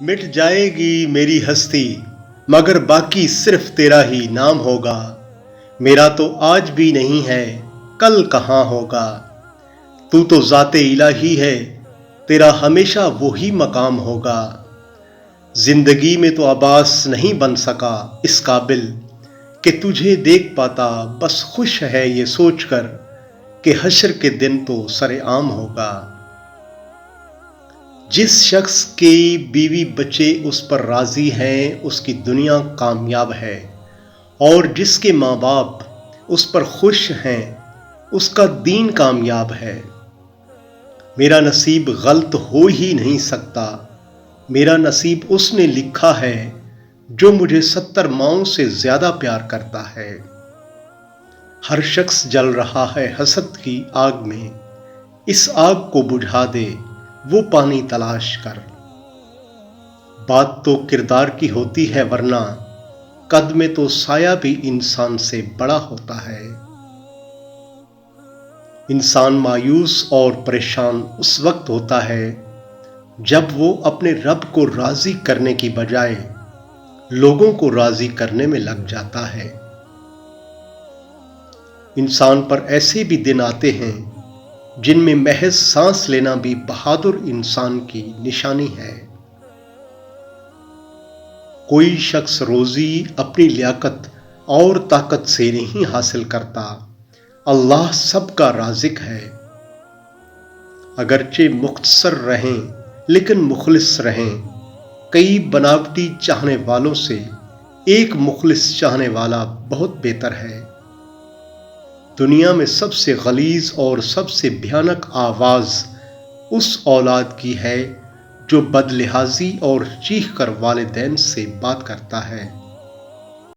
مٹ جائے گی میری ہستی مگر باقی صرف تیرا ہی نام ہوگا۔ میرا تو آج بھی نہیں ہے، کل کہاں ہوگا۔ تو ذات الہی ہے، تیرا ہمیشہ وہی مقام ہوگا۔ زندگی میں تو عباس نہیں بن سکا اس قابل کہ تجھے دیکھ پاتا، بس خوش ہے یہ سوچ کر کہ حشر کے دن تو سر عام ہوگا۔ جس شخص کی بیوی بچے اس پر راضی ہیں اس کی دنیا کامیاب ہے، اور جس کے ماں باپ اس پر خوش ہیں اس کا دین کامیاب ہے۔ میرا نصیب غلط ہو ہی نہیں سکتا، میرا نصیب اس نے لکھا ہے جو مجھے 70 ماؤں سے زیادہ پیار کرتا ہے۔ ہر شخص جل رہا ہے حسد کی آگ میں، اس آگ کو بجھا دے وہ پانی تلاش کر۔ بات تو کردار کی ہوتی ہے ورنہ قد میں تو سایہ بھی انسان سے بڑا ہوتا ہے۔ انسان مایوس اور پریشان اس وقت ہوتا ہے جب وہ اپنے رب کو راضی کرنے کی بجائے لوگوں کو راضی کرنے میں لگ جاتا ہے۔ انسان پر ایسے بھی دن آتے ہیں جن میں محض سانس لینا بھی بہادر انسان کی نشانی ہے۔ کوئی شخص روزی اپنی لیاقت اور طاقت سے نہیں حاصل کرتا، اللہ سب کا رازق ہے۔ اگرچہ مختصر رہیں لیکن مخلص رہیں، کئی بناوٹی چاہنے والوں سے ایک مخلص چاہنے والا بہت بہتر ہے۔ دنیا میں سب سے غلیظ اور سب سے بھیانک آواز اس اولاد کی ہے جو بد لحاظی اور چیخ کر والدین سے بات کرتا ہے۔